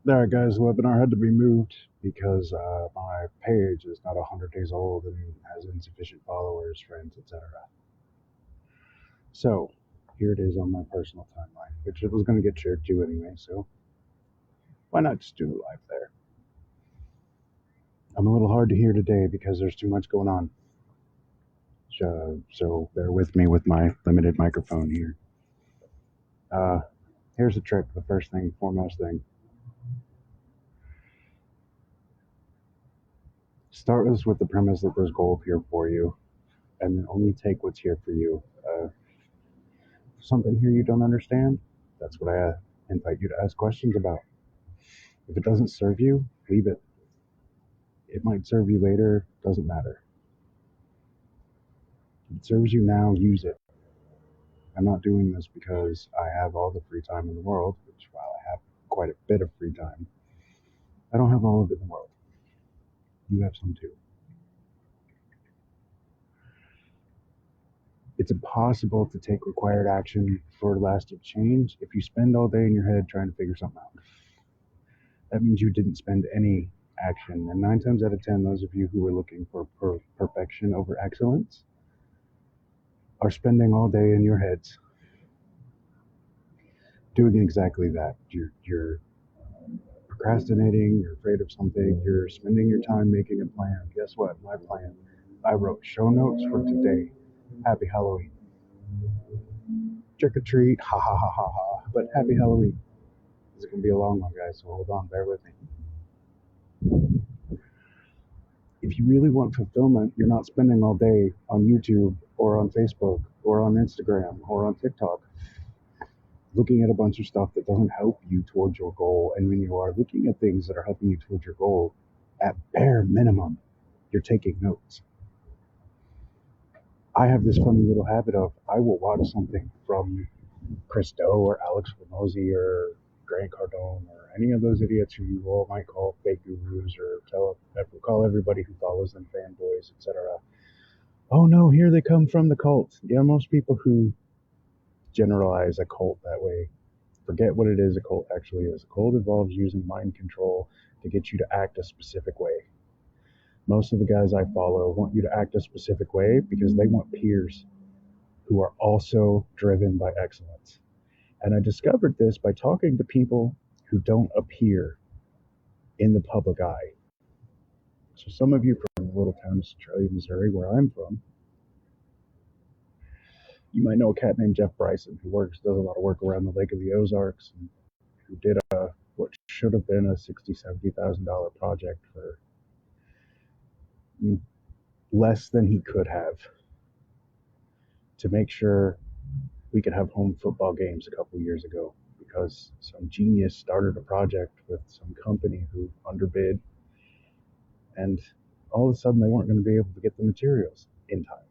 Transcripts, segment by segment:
Alright, guys, the webinar had to be moved because my page is not 100 days old and has insufficient followers, friends, etc. So, here it is on my personal timeline, which it was going to get shared to anyway, so why not just do it live there? I'm a little hard to hear today because there's too much going on. So bear with me with my limited microphone here. Here's the trick, the first thing, foremost thing. Start with the premise that there's gold here for you, and then only take what's here for you. Something here you don't understand, that's what I invite you to ask questions about. If it doesn't serve you, leave it. It might serve you later, doesn't matter. If it serves you now, use it. I'm not doing this because I have all the free time in the world, which while I have quite a bit of free time, I don't have all of it in the world. You have some too. It's impossible to take required action for lasting change if you spend all day in your head trying to figure something out. That means you didn't spend any action. And 9 times out of 10, those of you who are looking for perfection over excellence are spending all day in your heads doing exactly that. You're procrastinating, you're afraid of something, you're spending your time making a plan. Guess what? My plan. I wrote show notes for today. Happy Halloween. Trick or treat, ha ha ha ha ha. But happy Halloween. This is going to be a long one, guys, so hold on, bear with me. If you really want fulfillment, you're not spending all day on YouTube or on Facebook or on Instagram or on TikTok looking at a bunch of stuff that doesn't help you towards your goal. And when you are looking at things that are helping you towards your goal, at bare minimum, you're taking notes. I have this funny little habit of I will watch something from Chris Do or Alex Hormozi or Grant Cardone or any of those idiots who you all might call fake gurus or call everybody who follows them fanboys, etc. Oh no, here they come from the cult. Yeah, most people who generalize a cult that way forget what it is a cult actually is. A cult involves using mind control to get you to act a specific way. Most of the guys I follow want you to act a specific way because they want peers who are also driven by excellence. And I discovered this by talking to people who don't appear in the public eye. So some of you from a little town of Centralia, Missouri, where I'm from, you might know a cat named Jeff Bryson who does a lot of work around the Lake of the Ozarks, and who did what should have been a $60,000-$70,000 project for less than he could have to make sure we could have home football games a couple years ago, because some genius started a project with some company who underbid, and all of a sudden they weren't going to be able to get the materials in time.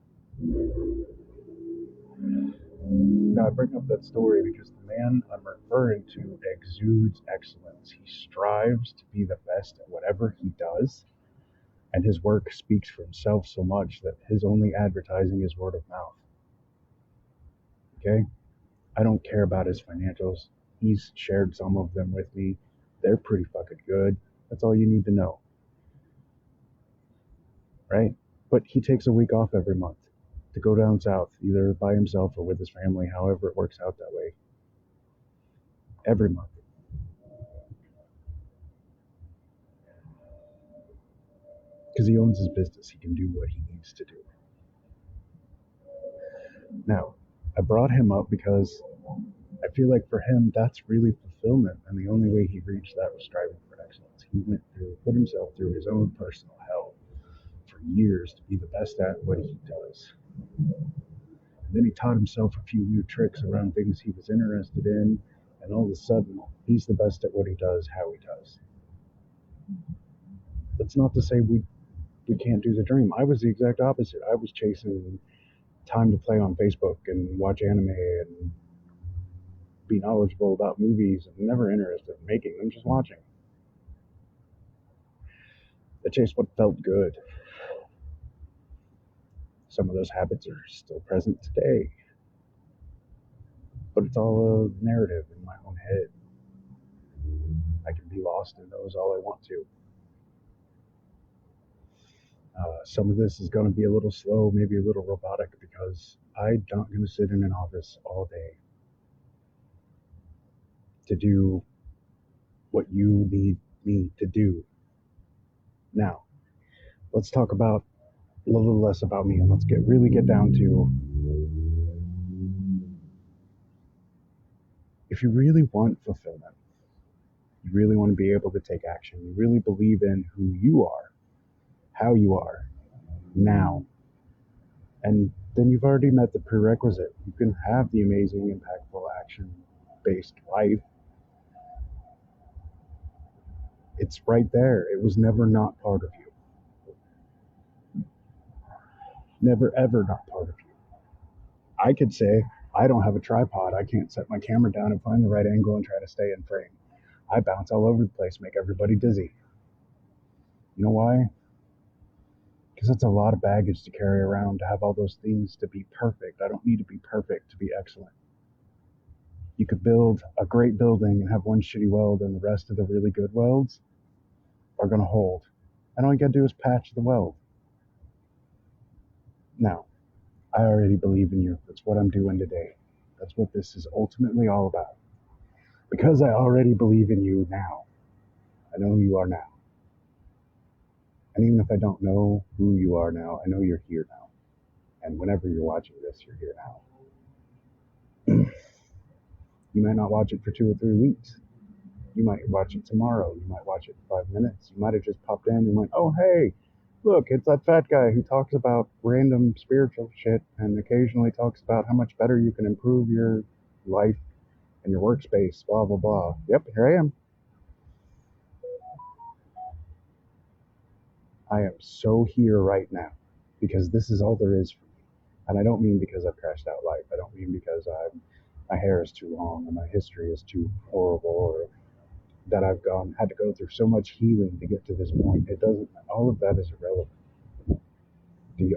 Now I bring up that story because the man I'm referring to exudes excellence. He strives to be the best at whatever he does, and his work speaks for himself so much that his only advertising is word of mouth. Okay? I don't care about his financials. He's shared some of them with me. They're pretty fucking good. That's all you need to know. Right? But he takes a week off every month to go down south, either by himself or with his family, however it works out that way. Every month. Because he owns his business. He can do what he needs to do. Now, I brought him up because I feel like for him, that's really fulfillment. And the only way he reached that was striving for excellence. He put himself through his own personal hell for years to be the best at what he does. And then he taught himself a few new tricks around things he was interested in, and all of a sudden, he's the best at what he does, how he does. That's not to say we can't do the dream. I was the exact opposite. I was chasing time to play on Facebook and watch anime and be knowledgeable about movies and never interested in making them, just watching. I chased what felt good. Some of those habits are still present today, but it's all a narrative in my own head. I can be lost in those all I want to. Some of this is going to be a little slow, maybe a little robotic, because I'm not going to sit in an office all day to do what you need me to do. Now, let's talk about a little less about me, and let's really get down to, if you really want fulfillment, you really want to be able to take action, you really believe in who you are, how you are now, and then you've already met the prerequisite. You can have the amazing, impactful, action based life. It's right there. It was never not part of you. Never, ever not part of you. I could say, I don't have a tripod. I can't set my camera down and find the right angle and try to stay in frame. I bounce all over the place, make everybody dizzy. You know why? Because it's a lot of baggage to carry around, to have all those things to be perfect. I don't need to be perfect to be excellent. You could build a great building and have one shitty weld, and the rest of the really good welds are going to hold. And all you got to do is patch the weld. Now, I already believe in you. That's what I'm doing today. That's what this is ultimately all about. Because I already believe in you now. I know who you are now. And even if I don't know who you are now, I know you're here now. And whenever you're watching this, you're here now. You might not watch it for 2 or 3 weeks. You might watch it tomorrow. You might watch it in 5 minutes. You might have just popped in and went, oh, hey, look, it's that fat guy who talks about random spiritual shit and occasionally talks about how much better you can improve your life and your workspace, blah, blah, blah. Yep, here I am. I am so here right now because this is all there is for me. And I don't mean because I've crashed out life. I don't mean because my hair is too long or my history is too horrible or that I've had to go through so much healing to get to this point. It doesn't, all of that is irrelevant.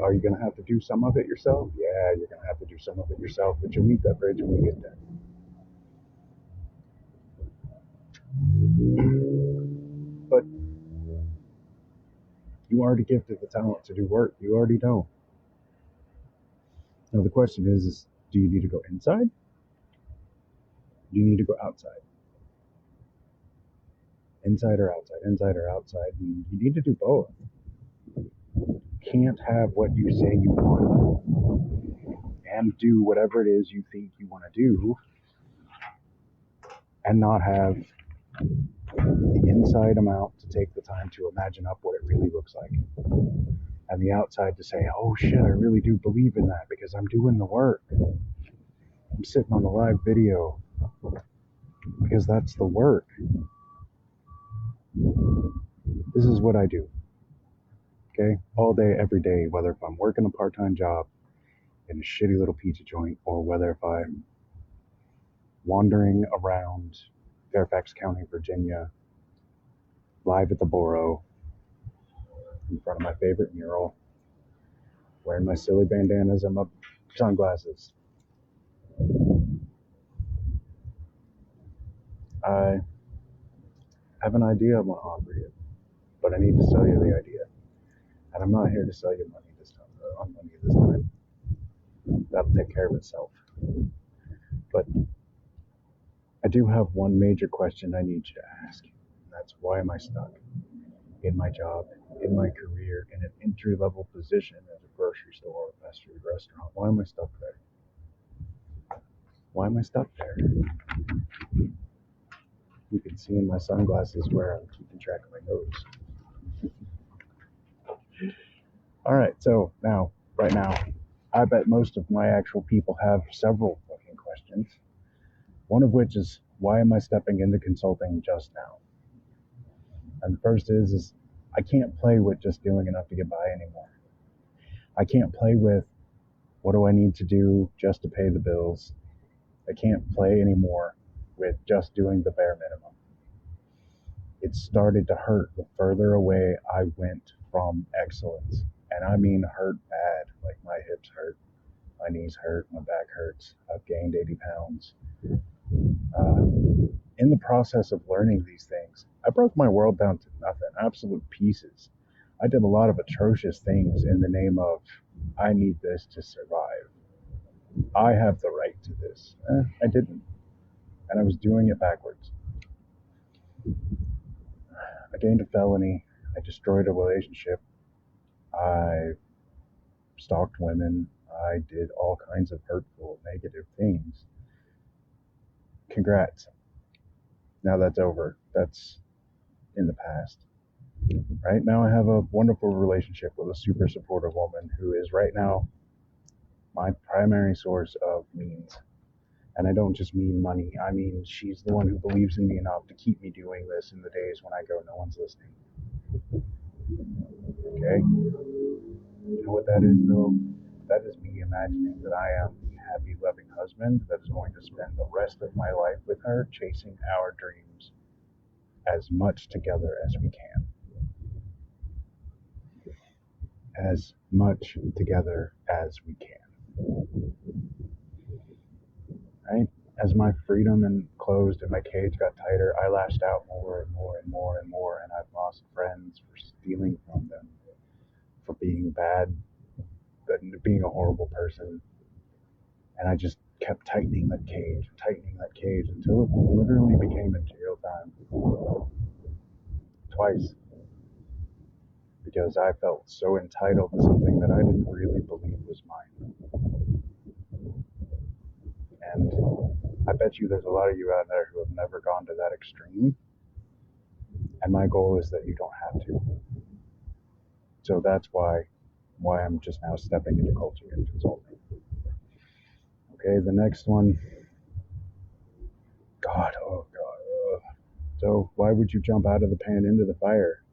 Are you going to have to do some of it yourself? Yeah, you're going to have to do some of it yourself, but you'll meet that bridge when you get there. But you already gifted the talent to do work. You already know. Now the question is do you need to go inside? Do you need to go outside? Inside or outside? Inside or outside? And you need to do both. You can't have what you say you want and do whatever it is you think you want to do and not have the inside amount to take the time to imagine up what it really looks like, and the outside to say, oh shit, I really do believe in that because I'm doing the work. I'm sitting on the live video because that's the work. This is what I do. Okay? All day, every day, whether if I'm working a part-time job in a shitty little pizza joint or whether if I'm wandering around Fairfax County, Virginia, live at the Borough in front of my favorite mural, wearing my silly bandanas and my sunglasses. I have an idea I want to offer you, but I need to sell you the idea. And I'm not here to sell you money this time. That'll take care of itself. But I do have one major question I need you to ask. And that's, why am I stuck in my job, in my career, in an entry-level position at a grocery store or fast food restaurant? Why am I stuck there? Why am I stuck there? You can see in my sunglasses where I'm keeping track of my nose. All right, so right now, I bet most of my actual people have several fucking questions. One of which is, why am I stepping into consulting just now? And the first is I can't play with just doing enough to get by anymore. I can't play with what do I need to do just to pay the bills. I can't play anymore with just doing the bare minimum. It started to hurt the further away I went from excellence. And I mean hurt bad. Like my hips hurt, my knees hurt, my back hurts. I've gained 80 pounds. In the process of learning these things, broke my world down to nothing, absolute pieces. I did a lot of atrocious things in the name of, I need this to survive. I have the right to this. I didn't. And I was doing it backwards. I gained a felony. I destroyed a relationship. I stalked women. I did all kinds of hurtful, negative things. Congrats. Now that's over. That's in the past. Right now, I have a wonderful relationship with a super supportive woman who is right now my primary source of means. And I don't just mean money. I mean, she's the one who believes in me enough to keep me doing this in the days when I go, no one's listening. Okay? You know what that is, though? That is me imagining that I am the happy, loving husband that is going to spend the rest of my life with her, chasing our dreams as much together as we can. As much together as we can. Right? As my freedom and closed and my cage got tighter, I lashed out more and more and more and more, and I've lost friends for stealing from them, for being bad, being a horrible person. And I just kept tightening that cage until it literally became a jail time. Twice. Because I felt so entitled to something that I didn't really believe was mine. And I bet you there's a lot of you out there who have never gone to that extreme. And my goal is that you don't have to. So that's why I'm just now stepping into coaching and consulting. Okay, the next one. God, oh God. So why would you jump out of the pan into the fire?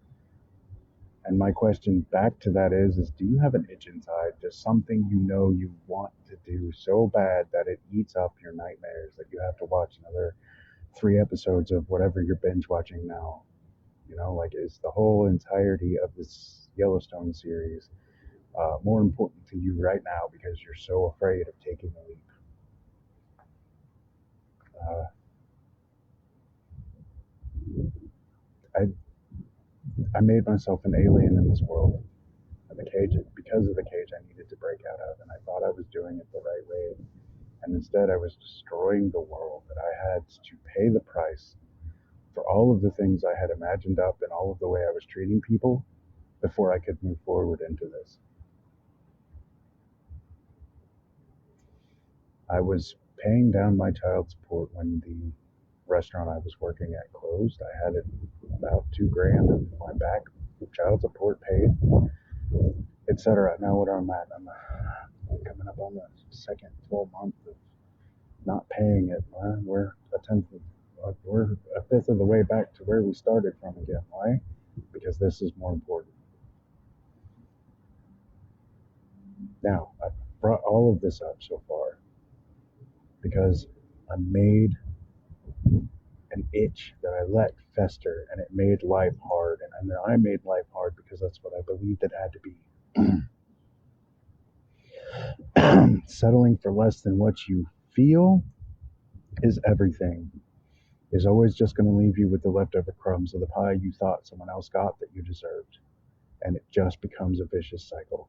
And my question back to that is do you have an itch inside? Just something you know you want to do so bad that it eats up your nightmares, that you have to watch another 3 episodes of whatever you're binge watching now? You know, like, is the whole entirety of this Yellowstone series more important to you right now because you're so afraid of taking a leap? I made myself an alien in this world. And because of the cage I needed to break out of, and I thought I was doing it the right way. And instead, I was destroying the world, that I had to pay the price for all of the things I had imagined up and all of the way I was treating people before I could move forward into this. I was paying down my child support when the restaurant I was working at closed. I had about $2,000 of my back child support paid, etc. Now what I'm at, I'm coming up on the second full month of not paying it. We're a fifth of the way back to where we started from again. Why? Because this is more important. Now, I've brought all of this up so far because I made an itch that I let fester, and it made life hard. And then I made life hard because that's what I believed it had to be. Settling for less than what you feel is everything. Is always just going to leave you with the leftover crumbs of the pie you thought someone else got that you deserved. And it just becomes a vicious cycle.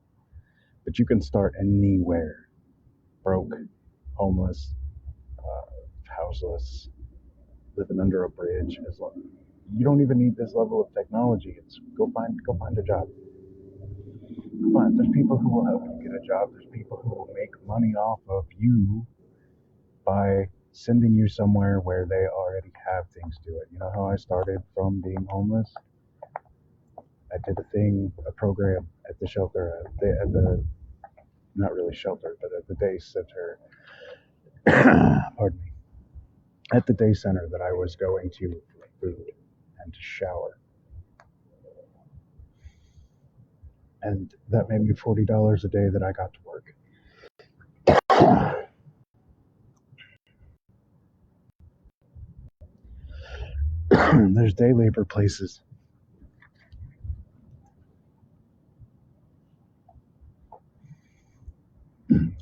But you can start anywhere. Broke, homeless, houseless, living under a bridge. You don't even need this level of technology. It's go find a job. There's people who will help you get a job. There's people who will make money off of you by sending you somewhere where they already have things to it. You know how I started from being homeless? I did a program at the shelter, at the not really shelter, but at the day center. Pardon me. At the day center that I was going to for food and to shower. And that made me $40 a day that I got to work. There's day labor places.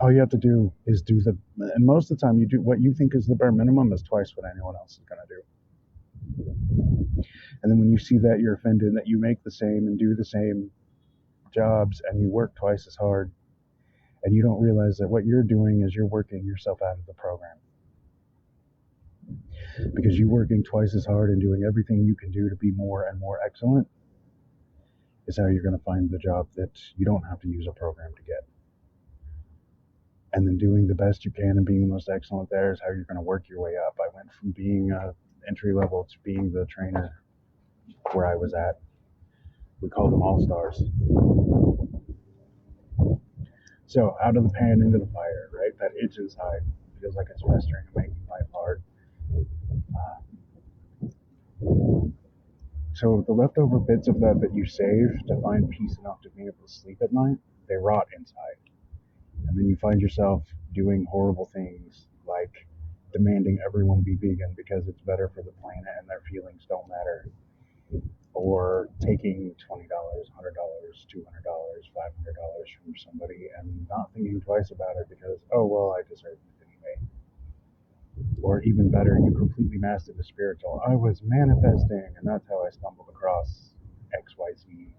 All you have to do is and most of the time you do what you think is the bare minimum is twice what anyone else is going to do. And then when you see that, you're offended that you make the same and do the same jobs and you work twice as hard, and you don't realize that what you're doing is you're working yourself out of the program, because you working twice as hard and doing everything you can do to be more and more excellent is how you're going to find the job that you don't have to use a program to get. And then doing the best you can and being the most excellent there is how you're going to work your way up. I went from being entry level to being the trainer where I was at. We called them all stars. So out of the pan into the fire, right? That itch inside feels like it's festering and making life hard. So the leftover bits of that you save to find peace enough to be able to sleep at night, they rot inside. And then you find yourself doing horrible things like demanding everyone be vegan because it's better for the planet and their feelings don't matter. Or taking $20, $100, $200, $500 from somebody and not thinking twice about it because, oh, well, I deserve it anyway. Or even better, you completely mastered the spiritual. I was manifesting, and that's how I stumbled across XYZ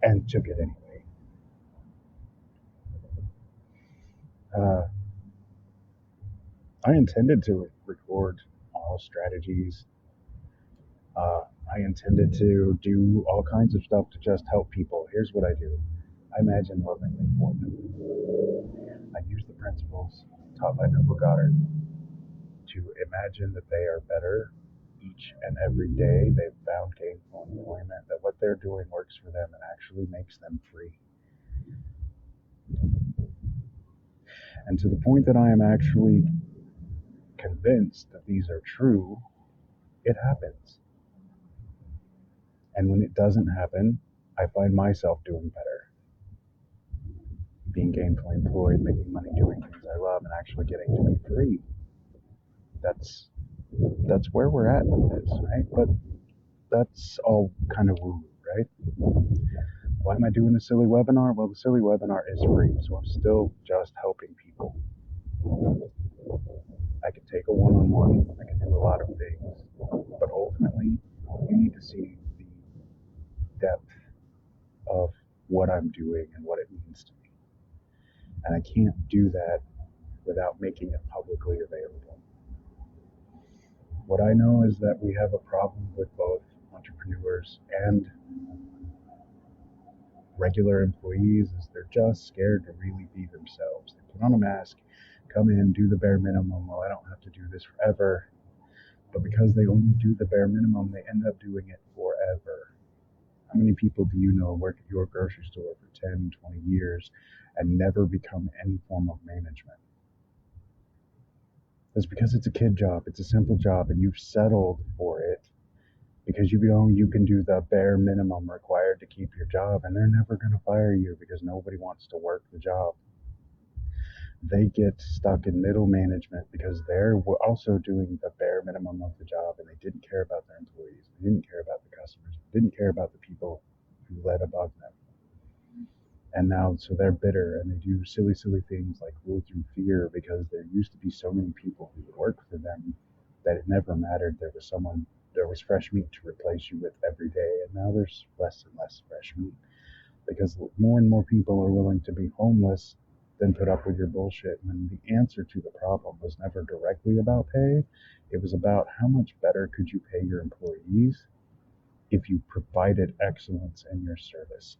and took it anyway. I intended to record all strategies. I intended to do all kinds of stuff to just help people. Here's what I do. I imagine lovingly for them. I use the principles taught by Neville Goddard to imagine that they are better each and every day. They've found gainful employment, that what they're doing works for them and actually makes them free. And to the point that I am actually convinced that these are true, it happens. And when it doesn't happen, I find myself doing better. Being gainfully employed, making money, doing things I love, and actually getting to be free. That's where we're at with this, right? But that's all kind of woo, right? Why am I doing a silly webinar? Well, the silly webinar is free, so I'm still just helping people. I can take a one-on-one, I can do a lot of things, but ultimately, you need to see the depth of what I'm doing and what it means to me. And I can't do that without making it publicly available. What I know is that we have a problem with both entrepreneurs and regular employees is they're just scared to really be themselves. They put on a mask, come in, do the bare minimum. Well, I don't have to do this forever. But because they only do the bare minimum, they end up doing it forever. How many people do you know work at your grocery store for 10, 20 years and never become any form of management? That's because it's a kid job. It's a simple job, and you've settled for it because you know you can do the bare minimum required to keep your job, and they're never going to fire you because nobody wants to work the job. They get stuck in middle management because they're also doing the bare minimum of the job, and they didn't care about their employees. They didn't care about the customers. They didn't care about the people who led above them. And now, so they're bitter and they do silly, silly things like rule through fear because there used to be so many people who would work for them that it never mattered. There was fresh meat to replace you with every day. And now there's less and less fresh meat because more and more people are willing to be homeless than put up with your bullshit. And the answer to the problem was never directly about pay. It was about how much better could you pay your employees if you provided excellence in your service.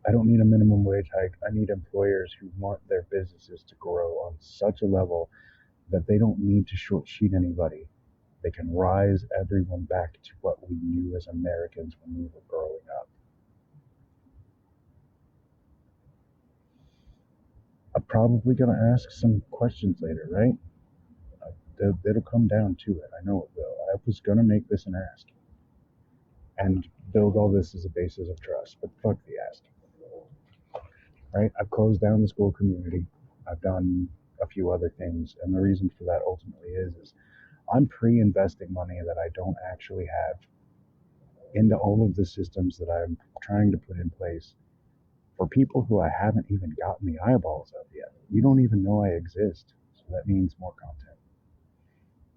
I don't need a minimum wage hike. I need employers who want their businesses to grow on such a level that they don't need to short sheet anybody. They can rise everyone back to what we knew as Americans when we were growing up. I'm probably going to ask some questions later, right? It'll come down to it. I know it will. I was going to make this an ask and build all this as a basis of trust, but fuck the ask. Right? I've closed down the school community. I've done a few other things, and the reason for that ultimately is I'm pre-investing money that I don't actually have into all of the systems that I'm trying to put in place for people who I haven't even gotten the eyeballs of yet. You don't even know I exist, so that means more content.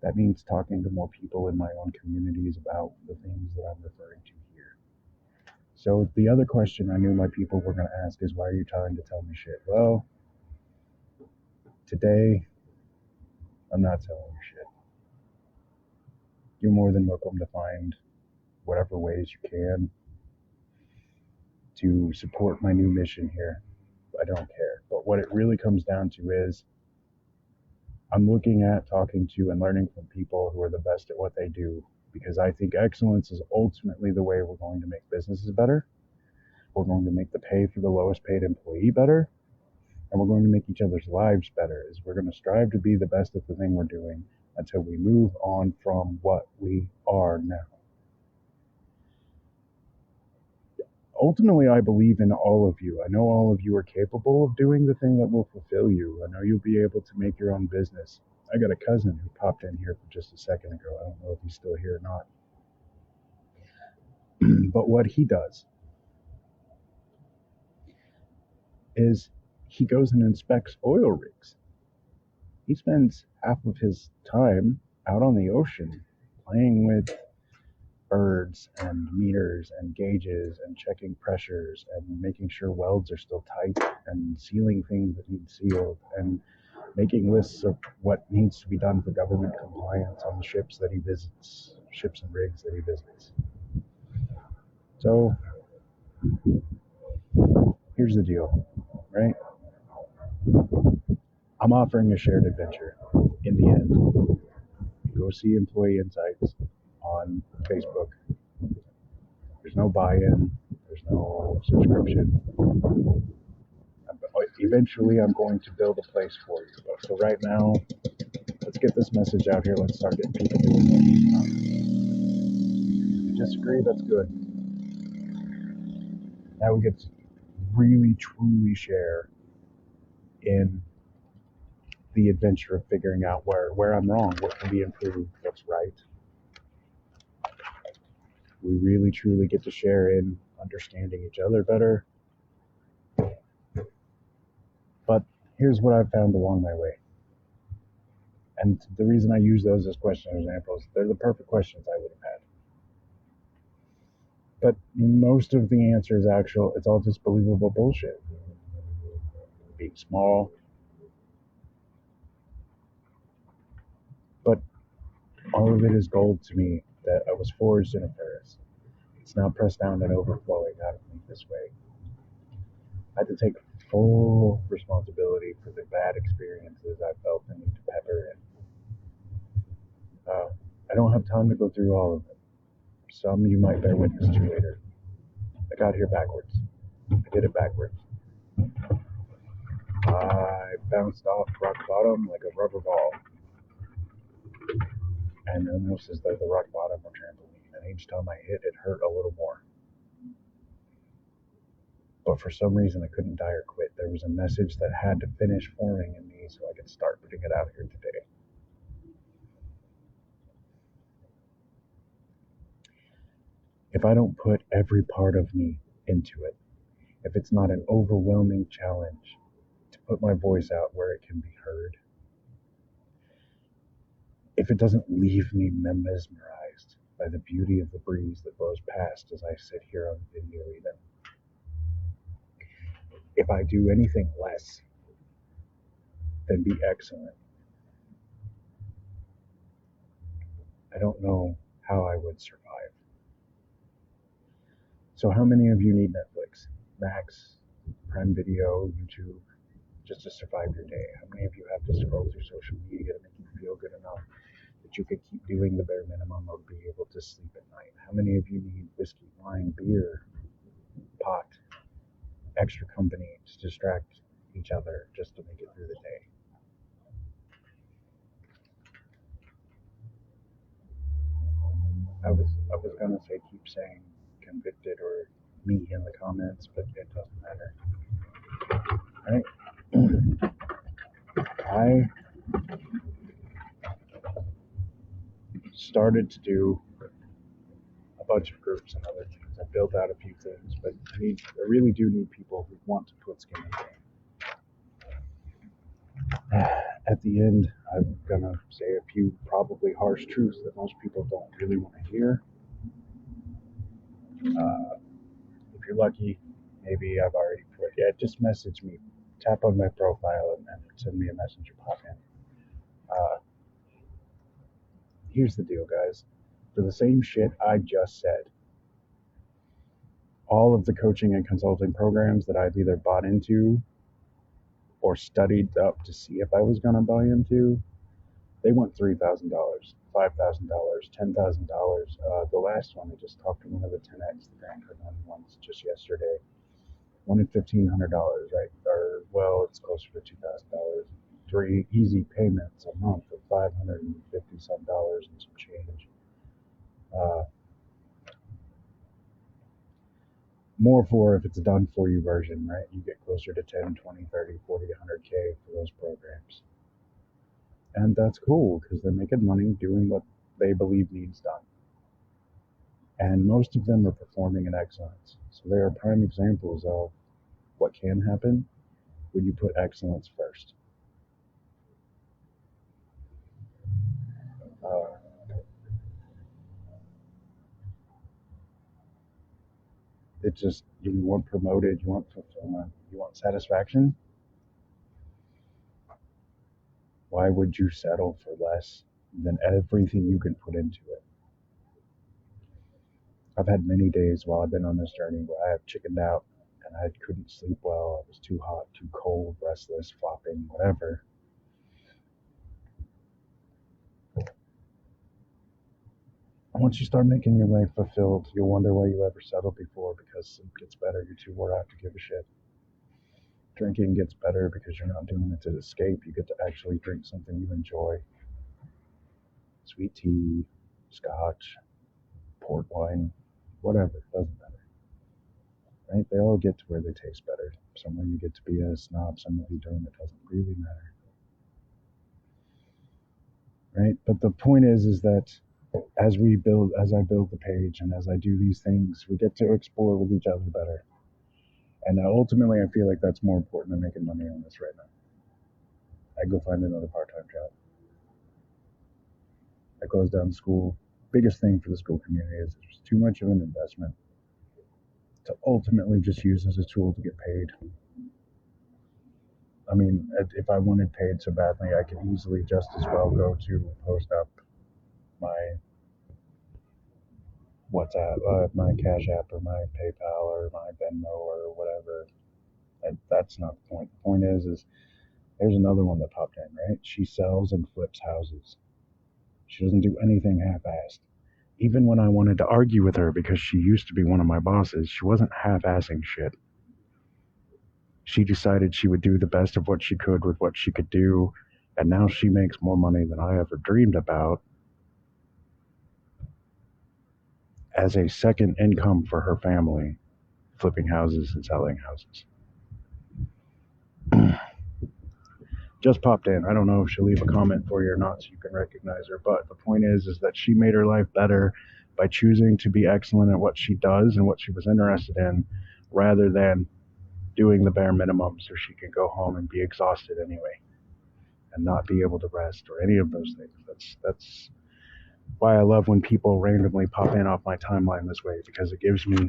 That means talking to more people in my own communities about the things that I'm referring to here. So the other question I knew my people were going to ask is, why are you trying to tell me shit? Well, today, I'm not telling you shit. You're more than welcome to find whatever ways you can to support my new mission here. I don't care. But what it really comes down to is, I'm looking at, talking to, and learning from people who are the best at what they do, because I think excellence is ultimately the way we're going to make businesses better. We're going to make the pay for the lowest paid employee better, and we're going to make each other's lives better. Is we're going to strive to be the best at the thing we're doing until we move on from what we are now. Ultimately, I believe in all of you. I know all of you are capable of doing the thing that will fulfill you. I know you'll be able to make your own business. I got a cousin who popped in here for just a second ago. I don't know if he's still here or not. But what he does is he goes and inspects oil rigs. He spends half of his time out on the ocean playing with birds and meters and gauges and checking pressures and making sure welds are still tight and sealing things that need sealed and making lists of what needs to be done for government compliance on the ships that he visits, ships and rigs that he visits. So here's the deal, right? I'm offering a shared adventure in the end. Go see Employee Insights on Facebook. There's no buy-in, there's no subscription. Eventually, I'm going to build a place for you. But for right now, let's get this message out here. Let's start getting people doing what needs to happen. If you disagree, that's good. Now we get to really, truly share in the adventure of figuring out where I'm wrong, what can be improved, what's right. We really, truly get to share in understanding each other better. But here's what I've found along my way. And the reason I use those as question examples, they're the perfect questions I would have had. But most of the answer is it's all just believable bullshit. Being small. But all of it is gold to me that I was forged in a furnace. It's now pressed down and overflowing out of me this way. I had to take full responsibility for the bad experiences I felt the need to pepper in. I don't have time to go through all of them. Some you might bear witness to later. I got here backwards. I did it backwards. I bounced off rock bottom like a rubber ball. And almost as though the rock bottom were trampoline. And each time I hit, it hurt a little more. But for some reason, I couldn't die or quit. There was a message that had to finish forming in me so I could start putting it out here today. If I don't put every part of me into it, if it's not an overwhelming challenge to put my voice out where it can be heard, if it doesn't leave me mesmerized by the beauty of the breeze that blows past as I sit here on the video even, if I do anything less than be excellent, I don't know how I would survive. So how many of you need Netflix, Max, Prime Video, YouTube, just to survive your day? How many of you have to scroll through social media to make you feel good enough that you could keep doing the bare minimum or be able to sleep at night? How many of you need whiskey, wine, beer, pot, extra company to distract each other just to make it through the day? I was gonna say keep saying convicted or me in the comments, but it doesn't matter. Right? I started to do a bunch of groups and other things. I built out a few things, but I really do need people who want to put skin in the game. At the end, I'm gonna say a few probably harsh truths that most people don't really want to hear. If you're lucky, maybe I've already put. Yeah, just message me, tap on my profile, and send me a messenger pop in. Uh, Here's the deal, guys. For the same shit I just said, all of the coaching and consulting programs that I've either bought into or studied up to see if I was gonna buy into, they want $3,000, $5,000, $10,000. The last one, I just talked to one of the 10X, the Grant Cardone ones, just yesterday. Wanted $1,500, right? Or, well, it's closer to $2,000. 3 easy payments a month of $550 some dollars and some change. More for if it's a done for you version, right? You get closer to 10, 20, 30, 40, 100K for those programs. And that's cool because they're making money doing what they believe needs done. And most of them are performing in excellence. So they are prime examples of what can happen when you put excellence first. It just, you want promoted, you want fulfillment, you want satisfaction. Why would you settle for less than everything you can put into it? I've had many days while I've been on this journey where I have chickened out and I couldn't sleep well. I was too hot, too cold, restless, flopping, whatever. Once you start making your life fulfilled, you'll wonder why you ever settled before, because sleep gets better, you're too wore out to give a shit. Drinking gets better because you're not doing it to escape. You get to actually drink something you enjoy. Sweet tea, scotch, port wine, whatever, doesn't matter. Right? They all get to where they taste better. Some of you get to be a snob, some of you don't. It doesn't really matter. Right? But the point is that as I build the page and as I do these things, we get to explore with each other better. And ultimately, I feel like that's more important than making money on this right now. I go find another part-time job. I close down school. Biggest thing for the school community is there's too much of an investment to ultimately just use as a tool to get paid. I mean, if I wanted paid so badly, I could easily just as well go to post up my WhatsApp, my Cash App, or my PayPal, or my Venmo, or whatever. That's not the point. The point is there's another one that popped in, right? She sells and flips houses. She doesn't do anything half-assed. Even when I wanted to argue with her because she used to be one of my bosses, she wasn't half-assing shit. She decided she would do the best of what she could with what she could do, and now she makes more money than I ever dreamed about as a second income for her family, flipping houses and selling houses. Just popped in. I don't know if she'll leave a comment for you or not so you can recognize her, but the point is that she made her life better by choosing to be excellent at what she does and what she was interested in, rather than doing the bare minimum so she can go home and be exhausted anyway and not be able to rest or any of those things. That's why I love when people randomly pop in off my timeline this way, because it gives me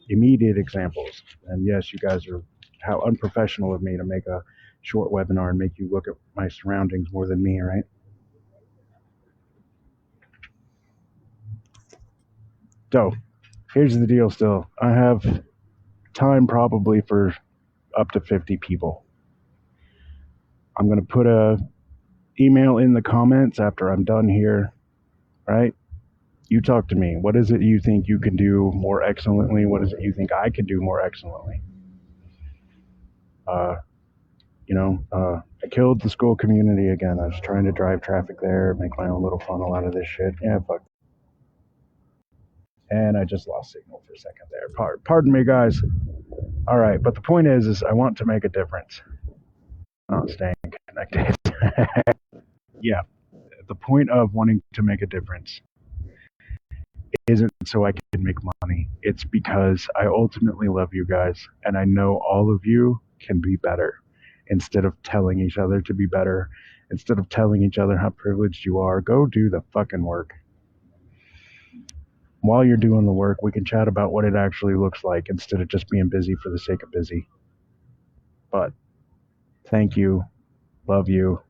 immediate examples. And yes, you guys are, how unprofessional of me to make a short webinar and make you look at my surroundings more than me, right? So here's the deal still. I have time probably for up to 50 people. I'm going to put a email in the comments after I'm done here, right? You talk to me. What is it you think you can do more excellently? What is it you think I can do more excellently? I killed the school community again. I was trying to drive traffic there, make my own little funnel out of this shit. Yeah, fuck. And I just lost signal for a second there. Pardon me, guys. All right, but the point is I want to make a difference. Not staying connected. Yeah, the point of wanting to make a difference isn't so I can make money. It's because I ultimately love you guys, and I know all of you can be better. Instead of telling each other to be better Instead of telling each other how privileged you are, go do the fucking work. While you're doing the work, we can chat about what it actually looks like instead of just being busy for the sake of busy. But thank you. Love you.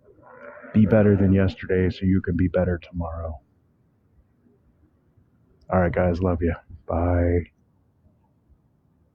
Be better than yesterday so you can be better tomorrow. All right, guys. Love you. Bye.